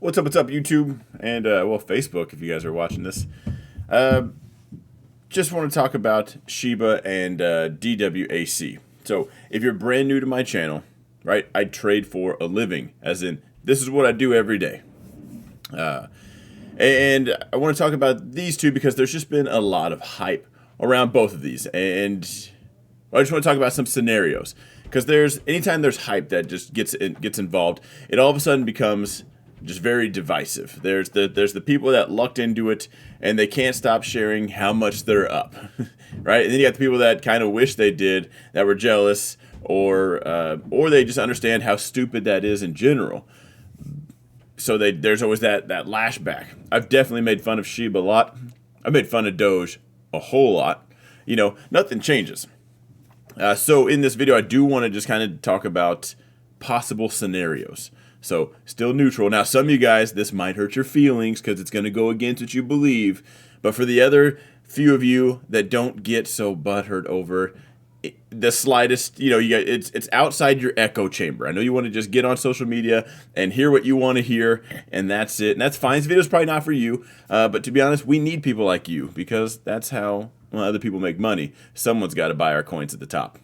What's up, YouTube, and well, Facebook, if you guys are watching this. Just want to talk about Shiba and DWAC. So, if you're brand new to my channel, right, I trade for a living, as in, this is what I do every day. And I want to talk about these two because there's just been a lot of hype around both of these. And I just want to talk about some scenarios. Because anytime there's hype that just gets involved, it all of a sudden becomes just very divisive. There's the people that lucked into it and they can't stop sharing how much they're up, right? And then you got the people that kind of wish they did, that were jealous, or they just understand how stupid that is in general. So there's always that lashback. I've definitely made fun of SHIB a lot. I've made fun of Doge a whole lot. You know, nothing changes. So in this video, I do want to just kind of talk about possible scenarios. So still neutral. Now, some of you guys, this might hurt your feelings because it's going to go against what you believe. But for the other few of you that don't get so butthurt over the slightest, you know, it's outside your echo chamber. I know you want to just get on social media and hear what you want to hear, and that's it. And that's fine. This video's probably not for you. But to be honest, we need people like you because that's how other people make money. Someone's got to buy our coins at the top.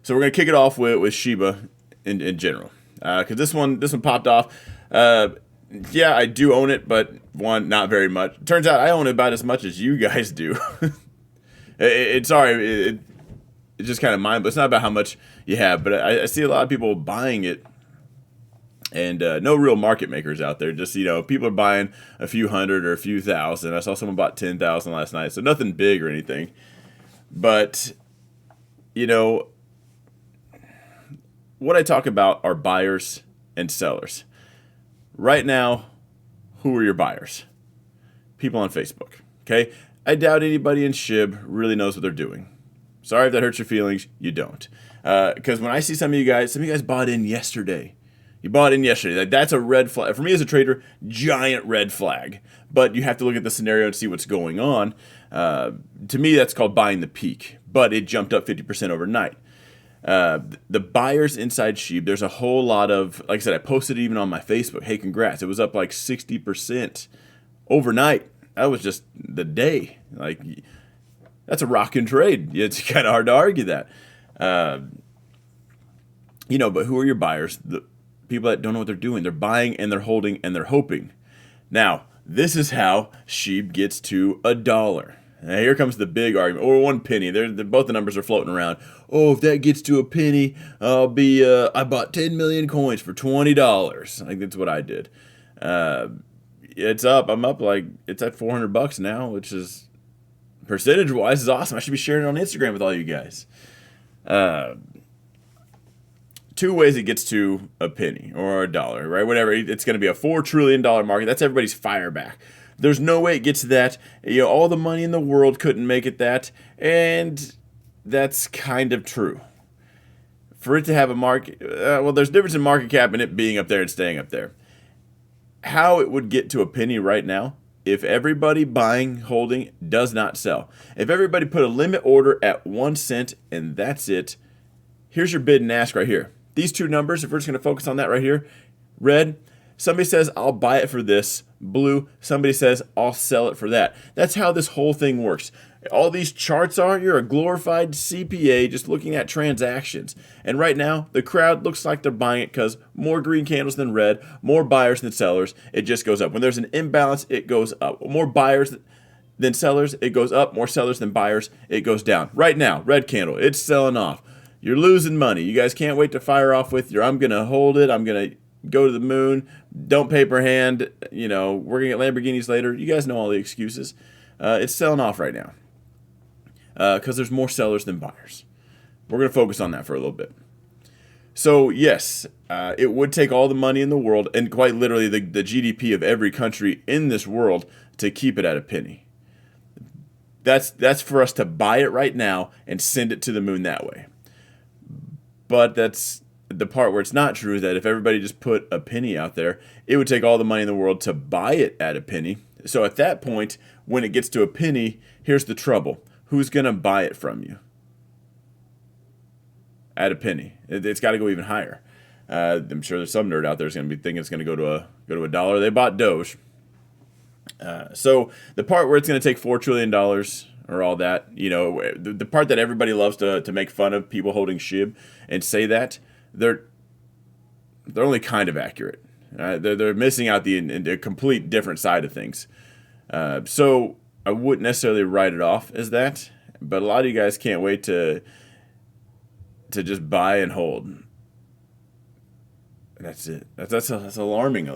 So we're going to kick it off with Shiba in general. Because this one popped off. Yeah, I do own it, but not very much. Turns out I own it about as much as you guys do. It's just kind of mindless. It's not about how much you have, but I see a lot of people buying it, and no real market makers out there. Just, you know, people are buying a few hundred or a few thousand. I saw someone bought 10,000 last night, so nothing big or anything. But, you know, what I talk about are buyers and sellers. Right now, who are your buyers? People on Facebook, okay? I doubt anybody in SHIB really knows what they're doing. Sorry if that hurts your feelings, you don't. Because when I see some of you guys bought in yesterday. You bought in yesterday. That's a red flag. For me as a trader, giant red flag. But you have to look at the scenario and see what's going on. To me, that's called buying the peak. But it jumped up 50% overnight. The buyers inside SHIB, there's a whole lot of, like I said, I posted it even on my Facebook. Hey, congrats. It was up like 60% overnight. That was just the day. Like, that's a rockin' trade. It's kind of hard to argue that. You know, but who are your buyers? The people that don't know what they're doing. They're buying and they're holding and they're hoping. Now, this is how SHIB gets to $1. Now, here comes the big argument, or 1 penny. Both the numbers are floating around. Oh, if that gets to a penny, I bought 10 million coins for $20. I think that's what I did. It's up. I'm up it's at $400 now, which is percentage-wise is awesome. I should be sharing it on Instagram with all you guys. 2 ways it gets to a penny or $1, right? Whatever. It's going to be a $4 trillion market. That's everybody's fire back. There's no way it gets to that. You know, all the money in the world couldn't make it that, and that's kind of true. For it to have a market, well, there's a difference in market cap and it being up there and staying up there. How it would get to a penny right now, if everybody buying, holding, does not sell. If everybody put a limit order at 1 cent and that's it, here's your bid and ask right here. These two numbers, if we're just going to focus on that right here, red, somebody says, I'll buy it for this. Blue, somebody says, I'll sell it for that. That's how this whole thing works. All these charts are, you're a glorified CPA just looking at transactions. And right now, the crowd looks like they're buying it because more green candles than red, more buyers than sellers, it just goes up. When there's an imbalance, it goes up. More buyers than sellers, it goes up. More sellers than buyers, it goes down. Right now, red candle, it's selling off. You're losing money. You guys can't wait to fire off with your, I'm going to hold it, I'm going to go to the moon, don't paper hand, you know, we're going to get Lamborghinis later. You guys know all the excuses. It's selling off right now because there's more sellers than buyers. We're going to focus on that for a little bit. So, yes, it would take all the money in the world and quite literally the GDP of every country in this world to keep it at a penny. That's for us to buy it right now and send it to the moon that way. But that's the part where it's not true, that if everybody just put a penny out there, it would take all the money in the world to buy it at a penny. So at that point, when it gets to a penny, here's the trouble. Who's going to buy it from you? At a penny. It's got to go even higher. I'm sure there's some nerd out there who's going to be thinking it's going to go to a dollar. They bought Doge. So the part where it's going to take $4 trillion or all that, the part that everybody loves to make fun of people holding SHIB and say that, they're only kind of accurate. They're missing out the complete different side of things. So I wouldn't necessarily write it off as that, but a lot of you guys can't wait to just buy and hold. That's it. That's alarming.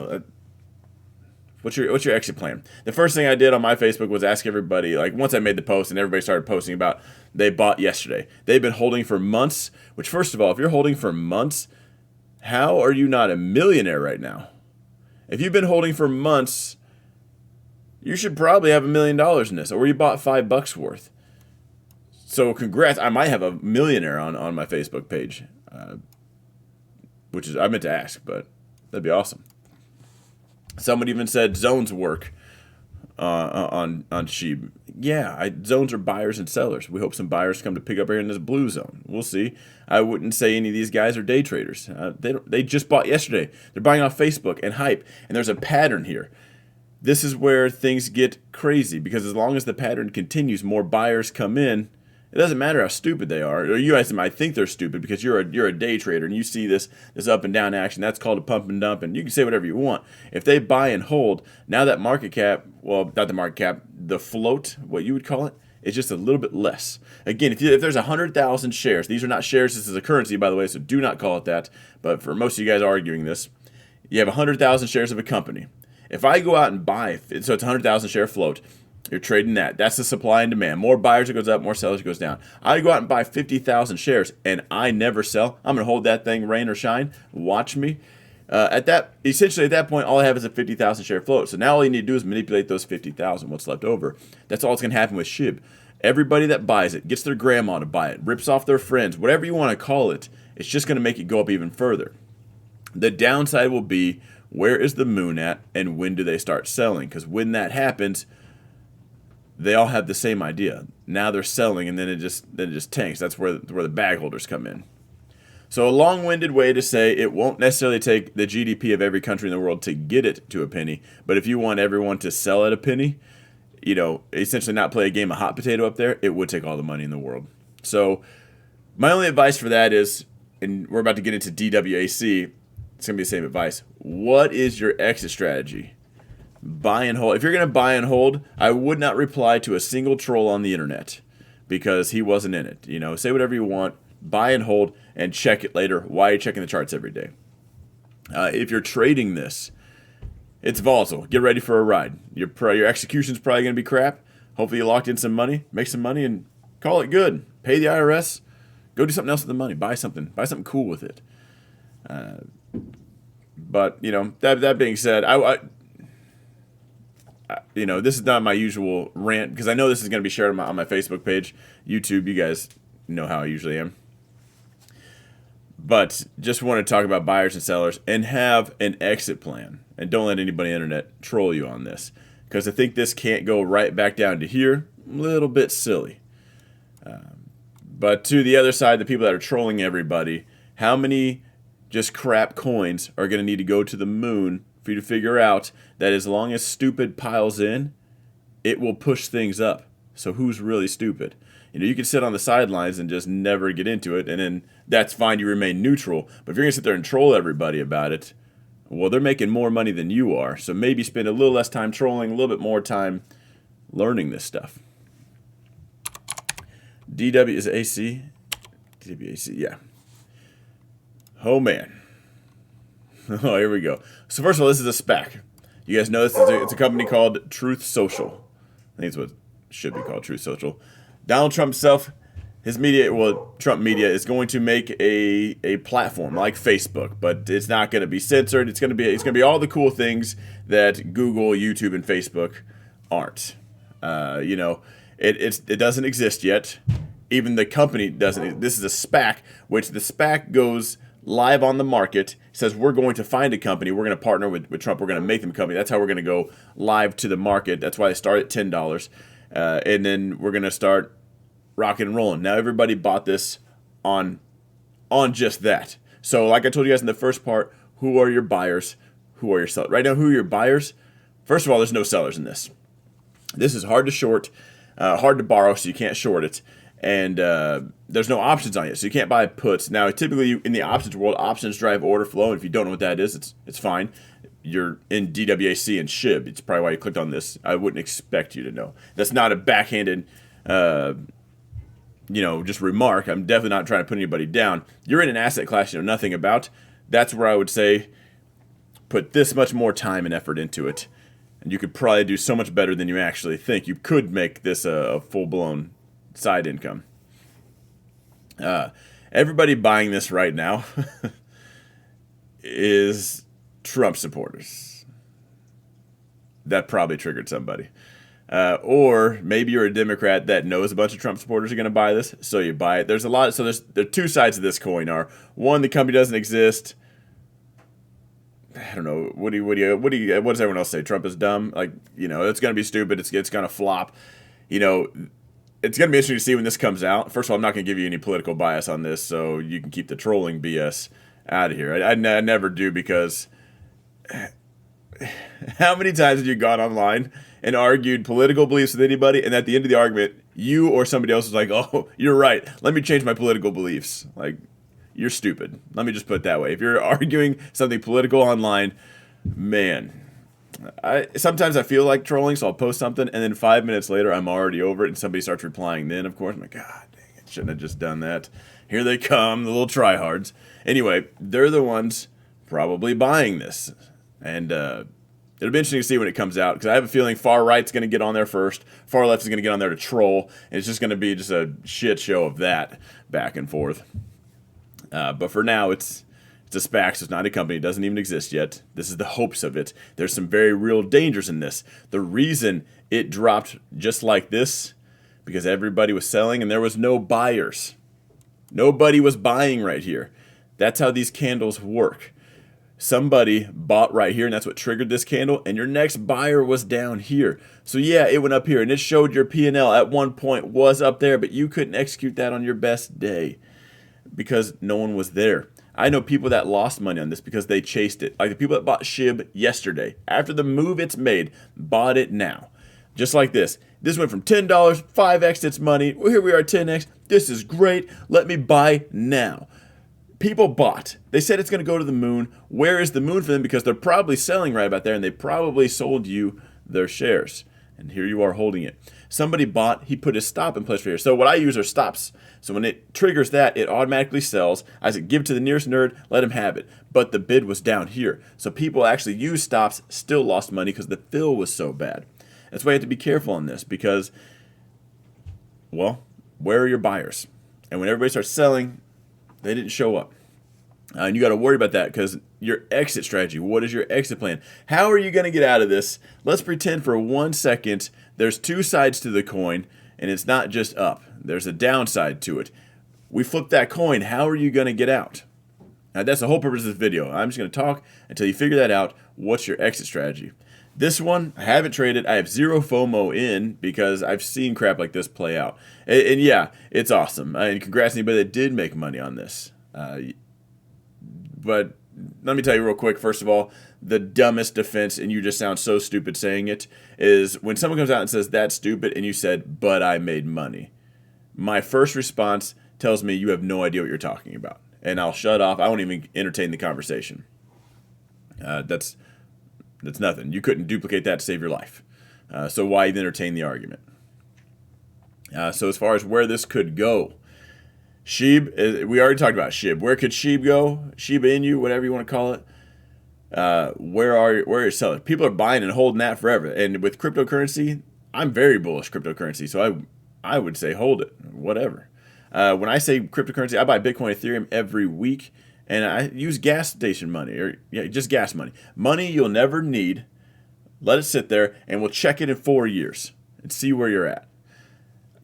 What's your exit plan? The first thing I did on my Facebook was ask everybody, like once I made the post and everybody started posting about they bought yesterday. They've been holding for months, which first of all, if you're holding for months, how are you not a millionaire right now? If you've been holding for months, you should probably have $1 million in this, or you bought $5 worth. So congrats. I might have a millionaire on my Facebook page, which is I meant to ask, but that'd be awesome. Someone even said zones work on SHIB. Yeah, zones are buyers and sellers. We hope some buyers come to pick up here in this blue zone. We'll see. I wouldn't say any of these guys are day traders. They just bought yesterday. They're buying off Facebook and hype, and there's a pattern here. This is where things get crazy because as long as the pattern continues, more buyers come in. It doesn't matter how stupid they are, or you guys might think they're stupid because you're a day trader and you see this up and down action. That's called a pump and dump, and you can say whatever you want. If they buy and hold, now that market cap, well, not the market cap, the float, what you would call it, is just a little bit less. Again, if there's 100,000 shares, these are not shares, this is a currency, by the way, so do not call it that. But for most of you guys arguing this, you have 100,000 shares of a company. If I go out and buy, so it's a 100,000 share float, you're trading that. That's the supply and demand. More buyers it goes up, more sellers it goes down. I go out and buy 50,000 shares and I never sell. I'm going to hold that thing rain or shine. Watch me. Essentially at that point, all I have is a 50,000 share float. So now all you need to do is manipulate those 50,000, what's left over. That's all that's going to happen with SHIB. Everybody that buys it, gets their grandma to buy it, rips off their friends, whatever you want to call it, it's just going to make it go up even further. The downside will be, where is the moon at and when do they start selling? Because when that happens, they all have the same idea. Now they're selling, and then it just tanks. That's where the bag holders come in. So a long-winded way to say it won't necessarily take the GDP of every country in the world to get it to a penny, but if you want everyone to sell at a penny, essentially not play a game of hot potato up there, it would take all the money in the world. So my only advice for that is, and we're about to get into DWAC, it's going to be the same advice. What is your exit strategy? Buy and hold. If you're going to buy and hold, I would not reply to a single troll on the internet because he wasn't in it. Say whatever you want, buy and hold, and check it later. Why are you checking the charts every day? If you're trading this, it's volatile. Get ready for a ride. Your execution's probably going to be crap. Hopefully you locked in some money, make some money, and call it good. Pay the IRS. Go do something else with the money. Buy something cool with it. But that being said, this is not my usual rant because I know this is going to be shared on my Facebook page, YouTube. You guys know how I usually am. But just want to talk about buyers and sellers and have an exit plan. And don't let anybody on the internet troll you on this because I think this can't go right back down to here. A little bit silly. But to the other side, the people that are trolling everybody, how many just crap coins are going to need to go to the moon for you to figure out that as long as stupid piles in, it will push things up. So who's really stupid? You can sit on the sidelines and just never get into it, and then that's fine, you remain neutral. But if you're going to sit there and troll everybody about it, well, they're making more money than you are. So maybe spend a little less time trolling, a little bit more time learning this stuff. DW is AC? DWAC, yeah. Oh, man. Oh, here we go. So first of all, this is a SPAC. You guys know this. It's a company called Truth Social. I think it's what it should be called, Truth Social. Donald Trump himself, Trump Media is going to make a platform like Facebook, but it's not going to be censored. It's going to be all the cool things that Google, YouTube, and Facebook aren't. It doesn't exist yet. Even the company doesn't. This is a SPAC, which the SPAC goes live on the market, says we're going to find a company, we're going to partner with Trump, we're going to make them a company. That's how we're going to go live to the market. That's why they start at $10. And then we're going to start rocking and rolling. Now everybody bought this on just that. So like I told you guys in the first part, who are your buyers? Who are your sellers? Right now, who are your buyers? First of all, there's no sellers in this. This is hard to short, hard to borrow, so you can't short it. And there's no options on it, so you can't buy puts. Now, typically in the options world, options drive order flow. And if you don't know what that is, it's fine. You're in DWAC and SHIB. It's probably why you clicked on this. I wouldn't expect you to know. That's not a backhanded, just remark. I'm definitely not trying to put anybody down. You're in an asset class you know nothing about. That's where I would say put this much more time and effort into it. And you could probably do so much better than you actually think. You could make this a full-blown side income. Everybody buying this right now is Trump supporters. That probably triggered somebody. Or maybe you're a Democrat that knows a bunch of Trump supporters are going to buy this, so you buy it. There's a lot. So there are two sides of this coin. Are one, the company doesn't exist. I don't know. What does everyone else say? Trump is dumb. Like, it's going to be stupid. It's going to flop. It's going to be interesting to see when this comes out. First of all, I'm not going to give you any political bias on this, so you can keep the trolling BS out of here. I never do, because how many times have you gone online and argued political beliefs with anybody, and at the end of the argument, you or somebody else is like, oh, you're right, let me change my political beliefs. Like, you're stupid. Let me just put it that way. If you're arguing something political online, man, sometimes I feel like trolling, so I'll post something, and then 5 minutes later, I'm already over it, and somebody starts replying. Then, of course, I'm like, God dang it, shouldn't have just done that. Here they come, the little tryhards. Anyway, they're the ones probably buying this. And it'll be interesting to see when it comes out, because I have a feeling far right's going to get on there first, far left is going to get on there to troll, and it's just going to be just a shit show of that back and forth. But for now, it's a SPAC, so it's not a company. It doesn't even exist yet. This is the hopes of it. There's some very real dangers in this. The reason it dropped just like this, because everybody was selling and there was no buyers. Nobody was buying right here. That's how these candles work. Somebody bought right here, and that's what triggered this candle, and your next buyer was down here. So yeah, it went up here, and it showed your P&L at one point was up there, but you couldn't execute that on your best day because no one was there. I know people that lost money on this because they chased it. Like the people that bought SHIB yesterday, after the move it's made, bought it now. Just like this. This went from $10, 5x its money. Well, here we are, 10x. This is great. Let me buy now. People bought. They said it's going to go to the moon. Where is the moon for them? Because they're probably selling right about there, and they probably sold you their shares. And here you are holding it. Somebody bought, he put his stop in place for here. So what I use are stops. So when it triggers that, it automatically sells. I said, give it to the nearest nerd, let him have it. But the bid was down here. So people actually used stops, still lost money because the fill was so bad. That's why you have to be careful on this, because, well, where are your buyers? And when everybody starts selling, they didn't show up. And you got to worry about that, because your exit strategy, what is your exit plan? How are you going to get out of this? Let's pretend for 1 second there's two sides to the coin, and it's not just up. There's a downside to it. We flip that coin. How are you going to get out? Now, that's the whole purpose of this video. I'm just going to talk until you figure that out. What's your exit strategy? This one, I haven't traded. I have zero FOMO in because I've seen crap like this play out. And yeah, it's awesome. And congrats to anybody that did make money on this. But let me tell you real quick, first of all, the dumbest defense, and you just sound so stupid saying it, is when someone comes out and says, that's stupid, and you said, but I made money. My first response tells me you have no idea what you're talking about. And I'll shut off. I won't even entertain the conversation. That's nothing. You couldn't duplicate that to save your life. So why even entertain the argument? So as far as where this could go, SHIB, we already talked about SHIB. Where could SHIB go? Shibainu, whatever you want to call it. Where are sellers? People are buying and holding that forever. And with cryptocurrency, I'm very bullish cryptocurrency. So I would say hold it, whatever. When I say cryptocurrency, I buy Bitcoin, Ethereum every week. And I use gas station money, or just gas money. Money you'll never need. Let it sit there, and we'll check it in 4 years and see where you're at.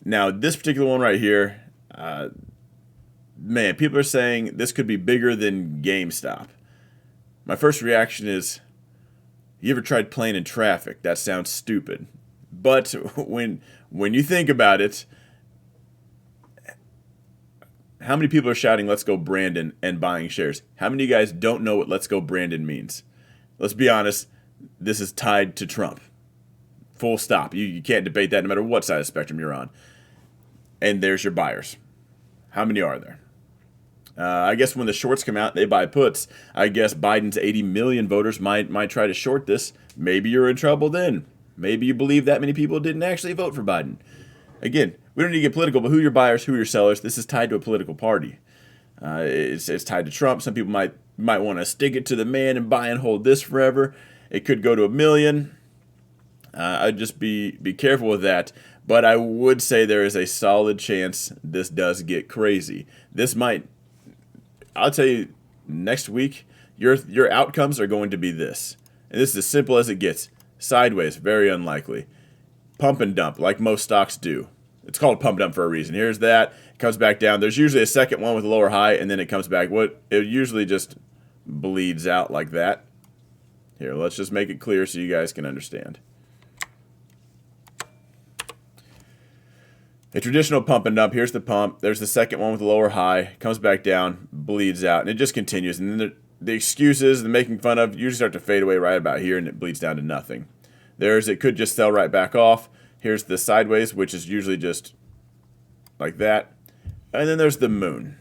Now, this particular one right here, man, people are saying this could be bigger than GameStop. My first reaction is, you ever tried playing in traffic? That sounds stupid. But when you think about it, how many people are shouting, let's go Brandon, and buying shares? How many of you guys don't know what let's go Brandon means? Let's be honest, this is tied to Trump. Full stop. You can't debate that no matter what side of the spectrum you're on. And there's your buyers. How many are there? I guess when the shorts come out, they buy puts. I guess Biden's 80 million voters might try to short this. Maybe you're in trouble then. Maybe you believe that many people didn't actually vote for Biden. Again, we don't need to get political, but who are your buyers, who are your sellers? This is tied to a political party. It's tied to Trump. Some people might want to stick it to the man and buy and hold this forever. It could go to 1 million. I'd just be careful with that. But I would say there is a solid chance this does get crazy. This might, I'll tell you, next week, your outcomes are going to be this. And this is as simple as it gets. Sideways, very unlikely. Pump and dump, like most stocks do. It's called pump dump for a reason. Here's that. It comes back down. There's usually a second one with a lower high, and then it comes back. It usually just bleeds out like that. Here, let's just make it clear so you guys can understand. A traditional pump and dump, here's the pump. There's the second one with a lower high. Comes back down, bleeds out, and it just continues. And then the excuses, the making fun of, usually start to fade away right about here, and it bleeds down to nothing. It could just sell right back off. Here's the sideways, which is usually just like that. And then there's the moon.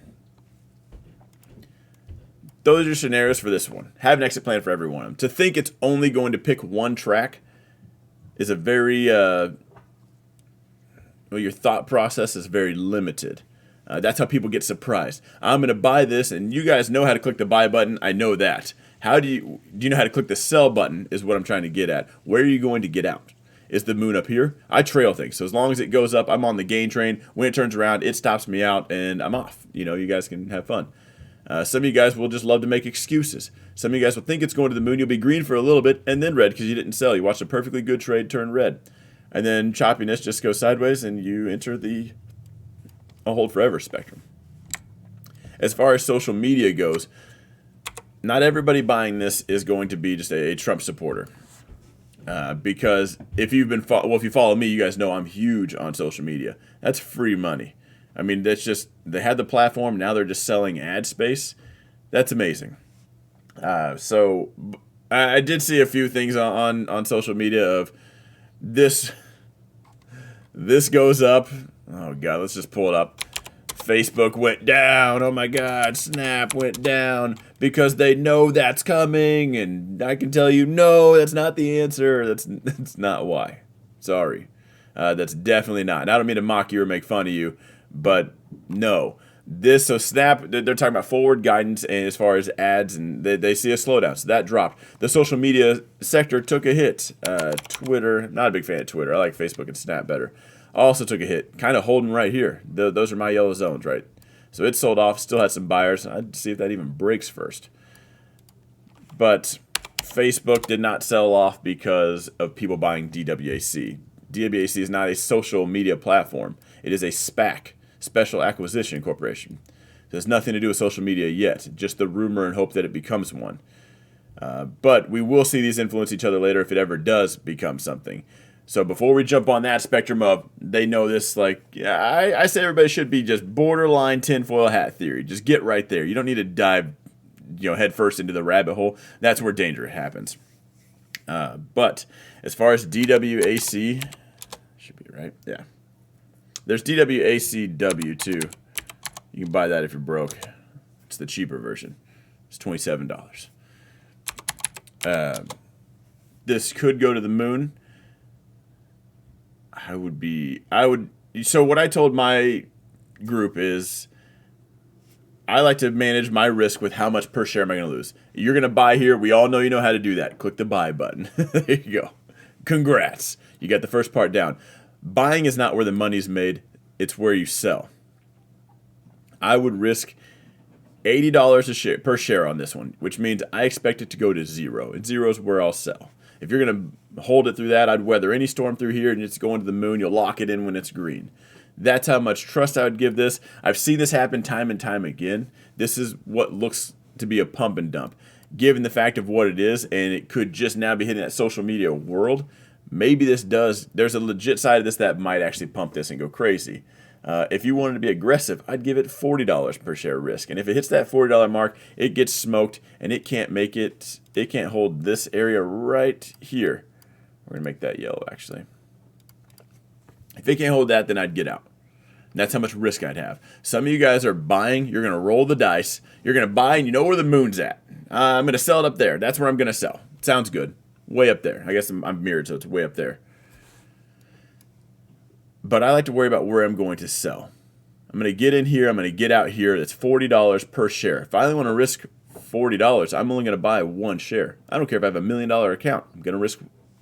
Those are scenarios for this one. Have an exit plan for every one of them. To think it's only going to pick one track is a very, your thought process is very limited. That's how people get surprised. I'm going to buy this, and you guys know how to click the buy button. I know that. Do you know how to click the sell button is what I'm trying to get at. Where are you going to get out? Is the moon up here? I trail things. So as long as it goes up, I'm on the gain train. When it turns around, it stops me out, and I'm off. You guys can have fun. Some of you guys will just love to make excuses. Some of you guys will think it's going to the moon. You'll be green for a little bit, and then red because you didn't sell. You watched a perfectly good trade turn red. And then choppiness just goes sideways, and you enter the hold forever spectrum. As far as social media goes, not everybody buying this is going to be just a Trump supporter. Because if you follow me, you guys know I'm huge on social media. That's free money. I mean, that's just, they had the platform, now they're just selling ad space. That's amazing. So I did see a few things on social media of this goes up. Oh God, let's just pull it up. Facebook went down. Oh my God, Snap went down because they know that's coming. And I can tell you, no, that's not the answer. That's not why. Sorry. That's definitely not. And I don't mean to mock you or make fun of you, but no. So Snap, they're talking about forward guidance and as far as ads, and they see a slowdown. So that dropped. The social media sector took a hit. Twitter, not a big fan of Twitter. I like Facebook and Snap better. Also took a hit, kind of holding right here. Those are my yellow zones, right? So it sold off, still had some buyers. I'd see if that even breaks first. But Facebook did not sell off because of people buying DWAC. DWAC is not a social media platform. It is a SPAC, Special Acquisition Corporation. So it has nothing to do with social media yet, just the rumor and hope that it becomes one. But we will see these influence each other later if it ever does become something. So before we jump on that spectrum of they know this, I say everybody should be just borderline tinfoil hat theory. Just get right there. You don't need to dive, head first into the rabbit hole. That's where danger happens. But as far as DWAC, should be right. Yeah. There's DWACW too. You can buy that if you're broke. It's the cheaper version. It's $27. This could go to the moon. So what I told my group is I like to manage my risk with how much per share am I going to lose. You're going to buy here. We all know you know how to do that. Click the buy button. There you go. Congrats. You got the first part down. Buying is not where the money's made. It's where you sell. I would risk $80 per share on this one, which means I expect it to go to zero. And zero is where I'll sell. If you're going to hold it through that, I'd weather any storm through here and it's going to the moon. You'll lock it in when it's green. That's how much trust I would give this. I've seen this happen time and time again. This is what looks to be a pump and dump. Given the fact of what it is, and it could just now be hitting that social media world, maybe this does. There's a legit side of this that might actually pump this and go crazy. If you wanted to be aggressive, I'd give it $40 per share risk. And if it hits that $40 mark, it gets smoked, and it can't make it. It can't hold this area right here. We're gonna make that yellow actually. If it can't hold that, then I'd get out. And that's how much risk I'd have. Some of you guys are buying. You're gonna roll the dice. You're gonna buy, and you know where the moon's at. I'm gonna sell it up there. That's where I'm gonna sell. Sounds good. Way up there. I guess I'm mirrored, so it's way up there. But I like to worry about where I'm going to sell. I'm going to get in here. I'm going to get out here. That's $40 per share. If I only want to risk $40, I'm only going to buy one share. I don't care if I have $1 million account. I'm going to risk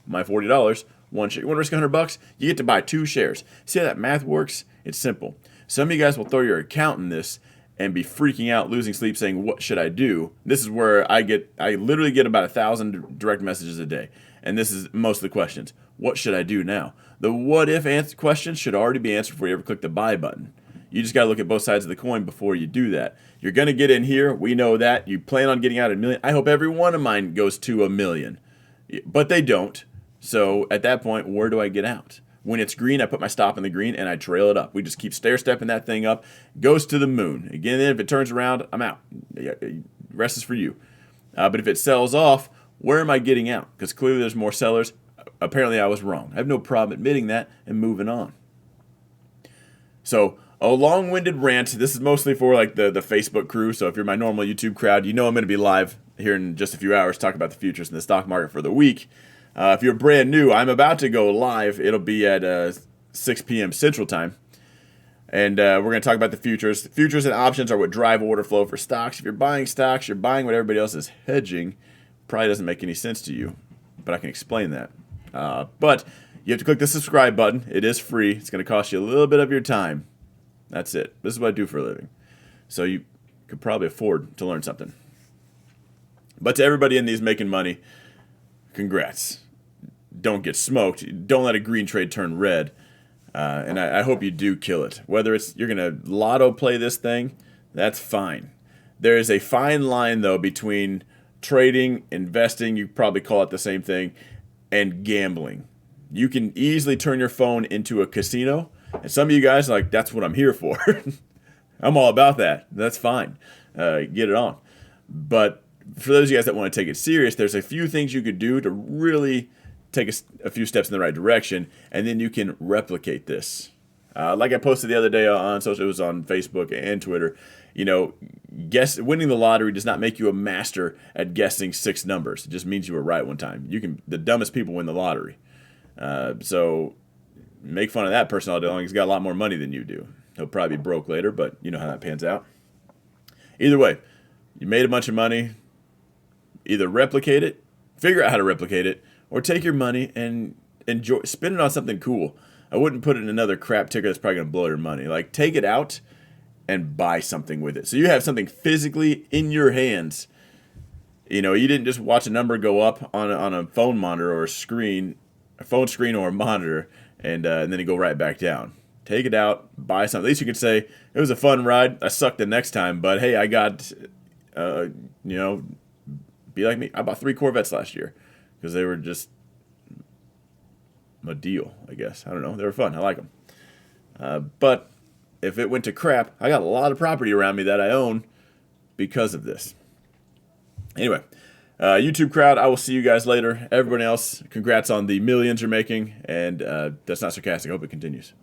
my $40, one share. You want to risk $100? You get to buy 2 shares. See how that math works? It's simple. Some of you guys will throw your account in this and be freaking out, losing sleep, saying, what should I do? This is where I literally get about 1,000 direct messages a day. And this is most of the questions. What should I do now? The what if question should already be answered before you ever click the buy button. You just got to look at both sides of the coin before you do that. You're going to get in here. We know that. You plan on getting out at $1 million. I hope every one of mine goes to $1 million. But they don't. So at that point, where do I get out? When it's green, I put my stop in the green and I trail it up. We just keep stair-stepping that thing up. Goes to the moon. Again, then if it turns around, I'm out. The rest is for you. But if it sells off, where am I getting out? Because clearly there's more sellers. Apparently I was wrong. I have no problem admitting that and moving on. So a long-winded rant. This is mostly for like the Facebook crew. So if you're my normal YouTube crowd, you know I'm going to be live here in just a few hours talking about the futures and the stock market for the week. If you're brand new, I'm about to go live. It'll be at 6 p.m. Central Time. And we're going to talk about the futures. Futures and options are what drive order flow for stocks. If you're buying stocks, you're buying what everybody else is hedging. Probably doesn't make any sense to you, but I can explain that. But you have to click the subscribe button. It is free. It's going to cost you a little bit of your time. That's it. This is what I do for a living. So you could probably afford to learn something. But to everybody in these making money, congrats. Don't get smoked. Don't let a green trade turn red. And I hope you do kill it. Whether it's you're going to lotto play this thing, that's fine. There is a fine line, though, between trading, investing, you probably call it the same thing, and gambling. You can easily turn your phone into a casino. And some of you guys are like, that's what I'm here for. I'm all about that. That's fine. Get it on. But for those of you guys that want to take it serious, there's a few things you could do to really take a few steps in the right direction, and then you can replicate this. Like I posted the other day on social, it was on Facebook and Twitter. You know, winning the lottery does not make you a master at guessing 6 numbers. It just means you were right one time. The dumbest people win the lottery. So make fun of that person all day long. He's got a lot more money than you do. He'll probably be broke later, but you know how that pans out. Either way, you made a bunch of money. Either replicate it, figure out how to replicate it, or take your money and spend it on something cool. I wouldn't put it in another crap ticker that's probably going to blow your money. Like, take it out and buy something with it. So you have something physically in your hands. You know, you didn't just watch a number go up on a phone monitor or a phone screen or a monitor, and then it go right back down. Take it out, buy something. At least you could say, it was a fun ride. I sucked the next time, but hey, I got, be like me. I bought 3 Corvettes last year because they were just a deal, I guess. I don't know. They were fun. I like them. But if it went to crap, I got a lot of property around me that I own because of this. Anyway, YouTube crowd, I will see you guys later. Everyone else, congrats on the millions you're making. And that's not sarcastic. I hope it continues.